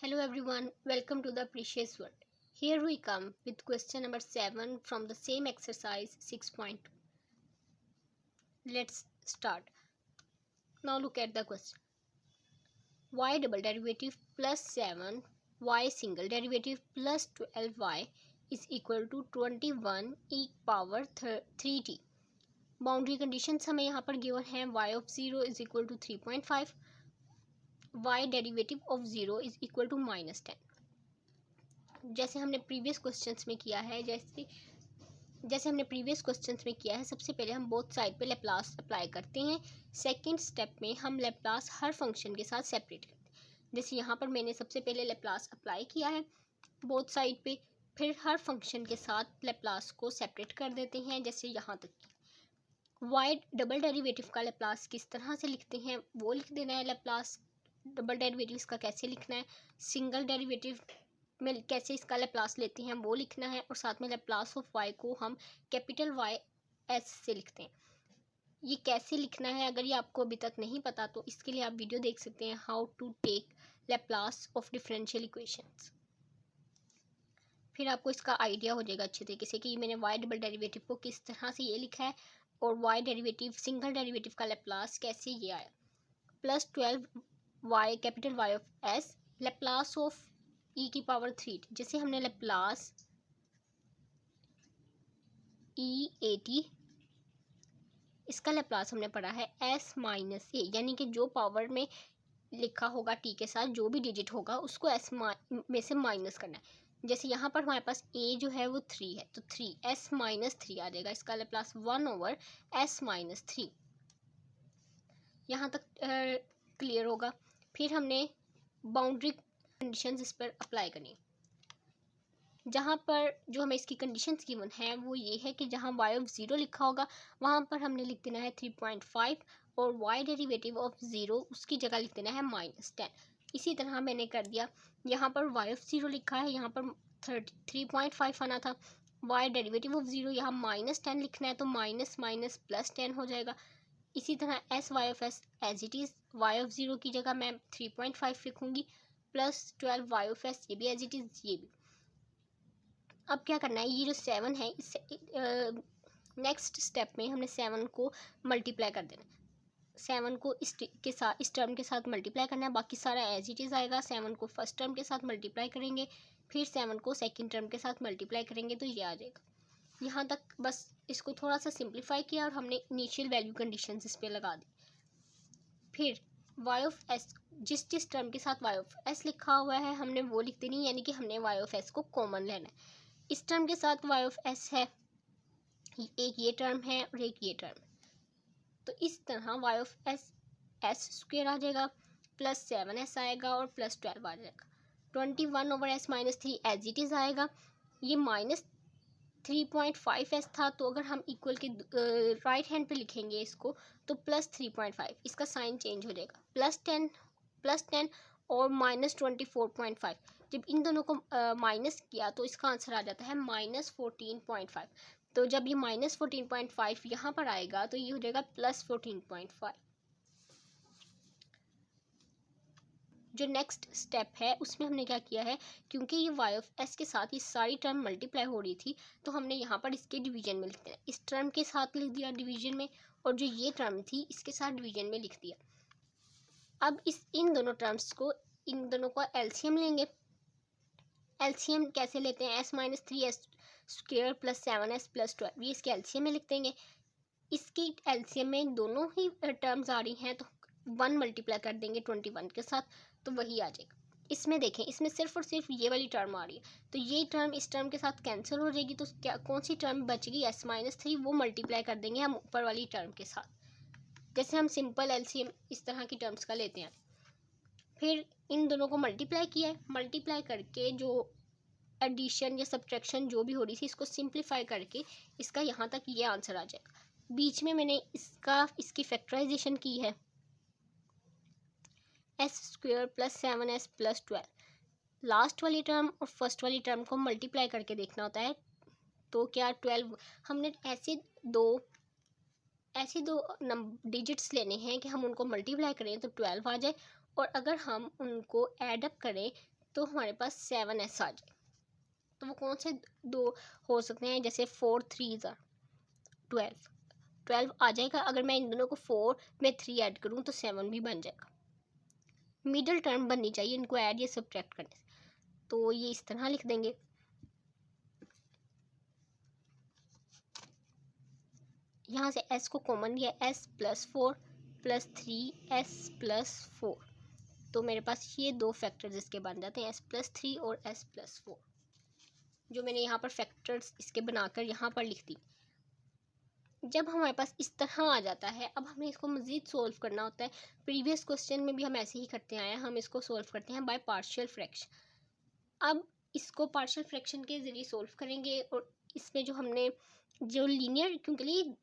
Hello everyone, welcome to the Precious World. Here we come with question number 7 from the same exercise 6.2. Let's start. Now look at the question. Y double derivative plus 7 y single derivative plus 12y is equal to 21 e power 3t. Boundary conditions हमें यहाँ पर given है y of 0 is equal to 3.5, y derivative of 0 is equal to -10. जैसे हमने previous questions में किया है सबसे पहले हम बोथ साइड पे लेप्लास अप्लाई करते हैं। सेकंड स्टेप में हम लेप्लास हर फंक्शन के साथ सेपरेट करते हैं। जैसे यहाँ पर मैंने सबसे पहले लेप्लास अप्लाई किया है बोथ साइड पे, फिर हर फंक्शन के साथ लेप्लास को सेपरेट कर देते हैं। जैसे यहाँ तक वाई डबल डेरिवेटिव का लेप्लास किस तरह से लिखते हैं वो लिख देना है। लेप्लास डबल डेरिवेटिव का कैसे लिखना है, सिंगल डेरिवेटिव में कैसे इसका लेप्लास लेते हैं वो लिखना है, और साथ में लेप्लास ऑफ वाई को हम कैपिटल वाई एस से लिखते हैं। ये कैसे लिखना है अगर ये आपको अभी तक नहीं पता तो इसके लिए आप वीडियो देख सकते हैं, how to take Laplace of differential equations. फिर आपको इसका आइडिया हो जाएगा अच्छे तरीके से कि मैंने वाई डबल डेरिवेटिव को किस तरह से ये लिखा है और वाई डेरिवेटिव सिंगल डेरिवेटिव का लेप्लास कैसे ये आया। Plus 12 Y capital Y of S Laplace of E की पावर 3, जैसे हमने लेप्लास ई ए टी इसका लेप्लास हमने पढ़ा है एस माइनस ए, यानी कि जो पावर में लिखा होगा टी के साथ जो भी डिजिट होगा उसको एस में से माइनस करना है। जैसे यहाँ पर हमारे पास ए जो है वो 3 है तो 3 एस माइनस 3 आ जाएगा, इसका लेप्लास 1 ओवर एस माइनस 3। यहाँ तक क्लियर होगा। फिर हमने बाउंड्री कंडीशंस इस पर अप्लाई करनी है। जहाँ पर जो हमें इसकी कंडीशंस गिवन है वो ये है कि जहाँ y ऑफ 0 लिखा होगा वहाँ पर हमने लिख देना है 3.5 और y डेरिवेटिव ऑफ 0 उसकी जगह लिख देना है -10। इसी तरह मैंने कर दिया, यहाँ पर y ऑफ 0 लिखा है, यहाँ पर 3.5 आना था। y डेरिवेटिव ऑफ 0 यहाँ -10 लिखना है तो माइनस माइनस प्लस 10 हो जाएगा। इसी तरह S Y of S as it is, y of 0 की जगह मैं 3.5 लिखूँगी, प्लस 12 वाई ऑफ एस ये भी एज इट इज़ ये भी। अब क्या करना है, ये जो 7 है इस नेक्स्ट स्टेप में हमने 7 को मल्टीप्लाई कर देना है। 7 को इस टर्म के साथ मल्टीप्लाई करना है, बाकी सारा एज इट इज़ आएगा। 7 को फर्स्ट टर्म के साथ मल्टीप्लाई करेंगे, फिर 7 को सेकंड टर्म के साथ मल्टीप्लाई करेंगे तो ये आ जाएगा। यहाँ तक बस इसको थोड़ा सा सिंप्लीफाई किया और हमने इनिशियल वैल्यू कंडीशन इस पर लगा दी। फिर वाई ऑफ एस, जिस टर्म के साथ वाई ऑफ एस लिखा हुआ है हमने वो लिख देनी, यानी कि हमने वाई ऑफ एस को कॉमन लेना है। इस टर्म के साथ वाई ऑफ एस है, एक ये टर्म है और एक ये टर्म, तो इस तरह Y of S S square आ जाएगा, प्लस 7s आएगा और प्लस 12 आ जाएगा। 21 over S minus 3 as it is आएगा। ये माइनस 3.5s था तो अगर हम इक्वल के राइट हैंड पे लिखेंगे इसको तो प्लस 3.5, इसका साइन चेंज हो जाएगा, प्लस 10 और -24.5। जब इन दोनों को माइनस किया तो इसका आंसर आ जाता है -14.5। तो जब ये -14.5 यहाँ पर आएगा तो ये हो जाएगा +14.5। जो नेक्स्ट स्टेप है उसमें हमने क्या किया है, क्योंकि ये वाई ऑफ एस के साथ ये सारी टर्म मल्टीप्लाई हो रही थी तो हमने यहाँ पर इसके डिवीजन में लिख दिया, इस टर्म के साथ लिख दिया डिवीजन में, और जो ये टर्म थी इसके साथ डिवीजन में लिख दिया। अब इन दोनों टर्म्स को, इन दोनों का एलसीएम लेंगे। एलसीएम कैसे लेते हैं, s minus 3s square plus 7s plus 12, ये इसके एलसीएम में लिख देंगे। इसकी एलसीएम में दोनों ही टर्म्स आ रही हैं तो 1 मल्टीप्लाई कर देंगे 21 के साथ तो वही आ जाएगा। इसमें देखें, इसमें सिर्फ और सिर्फ ये वाली टर्म आ रही है तो ये टर्म इस टर्म के साथ कैंसिल हो जाएगी, तो क्या कौन सी टर्म बचेगी, s माइनस 3, वो मल्टीप्लाई कर देंगे हम ऊपर वाली टर्म के साथ, जैसे हम सिंपल एलसीएम इस तरह की टर्म्स का लेते हैं। फिर इन दोनों को मल्टीप्लाई किया है, मल्टीप्लाई करके जो एडिशन या सब्ट्रैक्शन जो भी हो रही थी इसको सिंप्लीफाई करके इसका यहाँ तक ये आंसर आ जाएगा। बीच में मैंने इसकी फैक्टराइजेशन की है, S square plus 7s plus 12, last वाली टर्म और फर्स्ट वाली टर्म को मल्टीप्लाई करके देखना होता है। तो क्या 12, हमने ऐसे दो डिजिट्स लेने हैं कि हम उनको मल्टीप्लाई करें तो 12 आ जाए, और अगर हम उनको ऐड अप करें तो हमारे पास 7s आ जाए। तो वो कौन से दो हो सकते हैं, जैसे 4 3s 12 आ जाएगा। अगर मैं इन दोनों को 4 में 3 ऐड करूँ तो 7 भी बन जाएगा। मिडल टर्म बननी चाहिए इनको ऐड या सब्ट्रैक्ट करने से। तो ये इस तरह लिख देंगे। यहाँ से s को कॉमन लिया, s + 4 + 3s + 4। तो मेरे पास ये दो फैक्टर्स इसके बन जाते हैं, s + 3 और s + 4, जो मैंने यहाँ पर फैक्टर्स इसके बनाकर यहाँ पर लिख दी। जब हमारे पास इस तरह आ जाता है, अब हमें इसको मज़ीद सोल्व करना होता है। प्रीवियस क्वेश्चन में भी हम ऐसे ही करते आए हैं, हम इसको सोल्व करते हैं बाय पार्शियल फ्रैक्शन। अब इसको पार्शियल फ्रैक्शन के ज़रिए सोल्व करेंगे, और इसमें जो हमने जो लीनियर, क्योंकि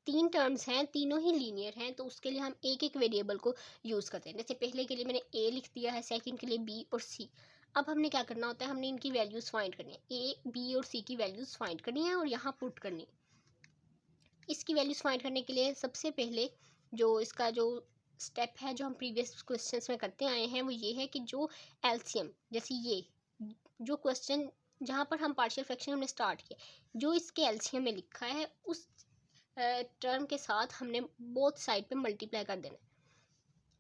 3 टर्म्स हैं, तीनों ही लीनियर हैं, तो उसके लिए हम एक एक वेरिएबल को यूज़ करते हैं। जैसे पहले के लिए मैंने a लिख दिया है, सेकंड के लिए b और c। अब हमने क्या करना होता है, हमने इनकी वैल्यूज़ फाइंड करनी है, a b और c की वैल्यूज़ फाइंड करनी है और यहाँ पुट करनी है। इसकी वैल्यूज़ फाइंड करने के लिए सबसे पहले जो इसका जो स्टेप है, जो हम प्रीवियस क्वेश्चंस में करते आए हैं, वो ये है कि जो एलसीएम, जैसे ये जो क्वेश्चन जहाँ पर हम पार्शियल फ्रैक्शन हमने स्टार्ट किया, जो इसके एलसीएम में लिखा है उस टर्म के साथ हमने बोथ साइड पे मल्टीप्लाई कर देना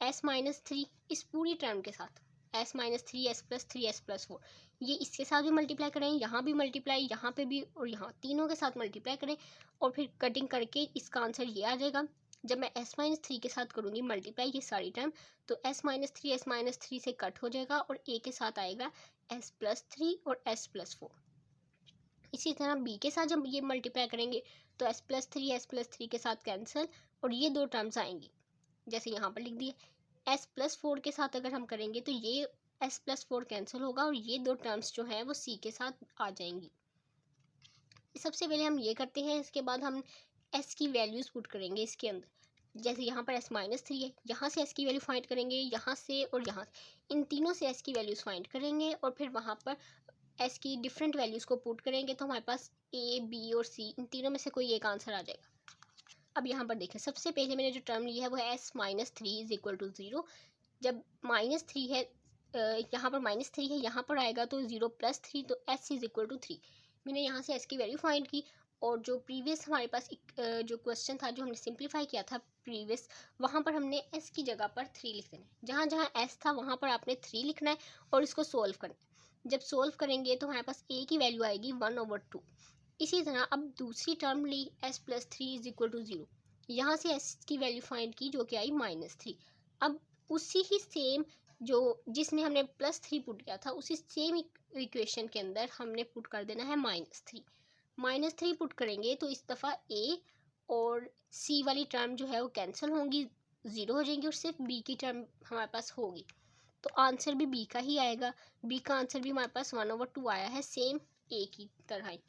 है। s-3 इस पूरी टर्म के साथ, s-3 s + 3 s + 4, ये इसके साथ भी मल्टीप्लाई करें, यहाँ भी मल्टीप्लाई, यहाँ पे भी, और यहाँ तीनों के साथ मल्टीप्लाई करें, और फिर कटिंग करके इसका आंसर ये आ जाएगा। जब मैं s-3 के साथ करूँगी मल्टीप्लाई ये सारी टर्म, तो s-3 से कट हो जाएगा और a के साथ आएगा s + 3 और s + 4। इसी तरह b के साथ जब ये मल्टीप्लाई करेंगे तो s + 3 के साथ कैंसिल, और ये दो टर्म्स आएंगी, जैसे यहाँ पर लिख दिए। s + 4 के साथ अगर हम करेंगे तो ये s + 4 कैंसिल होगा और ये दो टर्म्स जो हैं वो c के साथ आ जाएंगी। सबसे पहले हम ये करते हैं, इसके बाद हम s की वैल्यूज़ पुट करेंगे इसके अंदर। जैसे यहाँ पर s-3 है, यहाँ से s की वैल्यू फाइंड करेंगे, यहाँ से और यहाँ से, इन तीनों से s की वैल्यूज़ फाइंड करेंगे, और फिर वहाँ पर s की डिफरेंट वैल्यूज़ को पुट करेंगे, तो हमारे पास a b और c इन तीनों में से कोई एक आंसर आ जाएगा। अब यहाँ पर देखें, सबसे पहले मैंने जो टर्म लिया है वो है s-3 = 0। जब -3 है, यहाँ पर -3 है, यहाँ पर आएगा तो 0 + 3, तो s = 3। मैंने यहाँ से s की वैल्यू फाइंड की, और जो प्रीवियस हमारे पास एक जो क्वेश्चन था जो हमने सिंप्लीफाई किया था प्रीवियस, वहाँ पर हमने s की जगह पर 3 लिख देना है। जहाँ जहाँ s था वहाँ पर आपने 3 लिखना है और इसको सोल्व करना है। जब सोल्व करेंगे तो हमारे पास a की वैल्यू आएगी 1/2। इसी तरह अब दूसरी टर्म ली s + 3 = 0। यहाँ से s की वैल्यू फाइंड की जो कि आई -3। अब उसी ही सेम जो जिसमें हमने +3 पुट किया था, उसी सेम इक्वेशन के अंदर हमने पुट कर देना है -3। -3 पुट करेंगे तो इस दफ़ा a और c वाली टर्म जो है वो कैंसिल होंगी, 0 हो जाएंगी, और सिर्फ b की टर्म हमारे पास होगी। तो आंसर भी b का ही आएगा। b का आंसर भी हमारे पास 1/2 आया है, सेम a की तरह ही।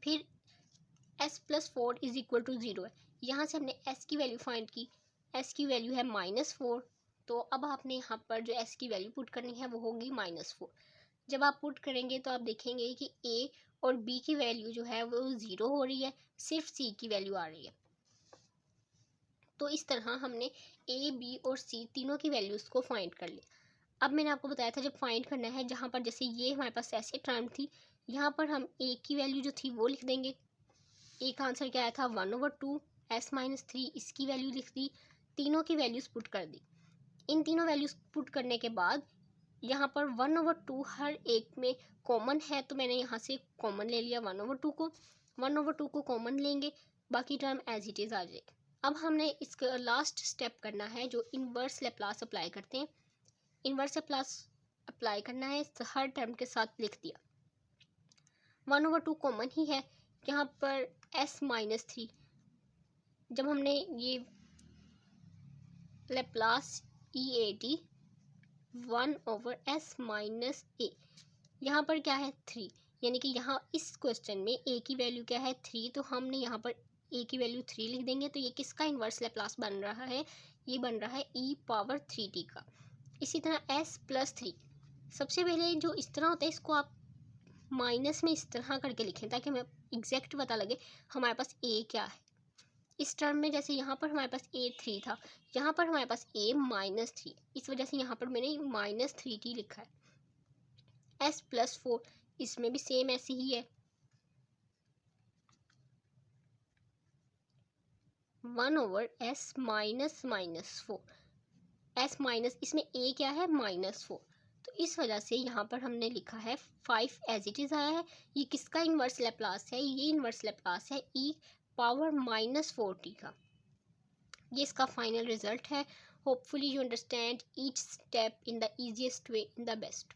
फिर s + 4 = 0 है, यहाँ से हमने s की वैल्यू फाइंड की, s की वैल्यू है -4। तो अब आपने यहाँ पर जो s की वैल्यू पुट करनी है वो होगी -4। जब आप पुट करेंगे तो आप देखेंगे कि a और b की वैल्यू जो है वो 0 हो रही है, सिर्फ c की वैल्यू आ रही है। तो इस तरह हमने a b और c तीनों की वैल्यूज़ को फाइंड कर लिया। अब मैंने आपको बताया था जब फाइंड करना है, जहाँ पर जैसे ये हमारे पास ऐसे टर्म थी, यहाँ पर हम a की वैल्यू जो थी वो लिख देंगे। a का आंसर क्या आया था 1/2, s-3 इसकी वैल्यू लिख दी, तीनों की वैल्यूज़ पुट कर दी। इन तीनों वैल्यूज़ पुट करने के बाद यहाँ पर 1/2 हर एक में कॉमन है, तो मैंने यहाँ से कॉमन ले लिया 1/2 को कॉमन लेंगे, बाकी टर्म एज इट इज़ आ जाएगी। अब हमने इसका लास्ट स्टेप करना है जो इन्वर्स लैप्लास अप्लाई करते हैं। इन्वर्स लैप्लास अप्लाई करना है, हर टर्म के साथ लिख दिया। 1/2 कॉमन ही है, यहाँ पर s-3, जब हमने ये लैप्लास EAT 1/s-a, यहाँ पर क्या है 3, यानी कि यहाँ इस क्वेश्चन में a की वैल्यू क्या है 3, तो हमने यहाँ पर a की वैल्यू 3 लिख देंगे। तो ये किसका इन्वर्स लैप्लास बन रहा है, ये बन रहा है e⁻3t का। इसी तरह s + 3, सबसे पहले जो इस तरह होता है इसको आप माइनस में इस तरह करके लिखें ताकि हमें एग्जैक्ट पता लगे हमारे पास a क्या है। इस टर्म में जैसे यहाँ पर हमारे पास a3 था, यहाँ पर हमारे पास a-3, इस वजह से यहाँ पर मैंने -3t लिखा है। s+4, इसमें भी सेम ऐसे ही है, 1/s−4, s माइनस, इसमें a क्या है -4, तो इस वजह से यहाँ पर हमने लिखा है 5 एज इट इज़ आया है। ये किसका इन्वर्स लेप्लास है? ये इन्वर्स लेप्लास है e⁻⁻4t का। ये इसका फाइनल रिजल्ट है। Hopefully you understand each step in the easiest way, in the best.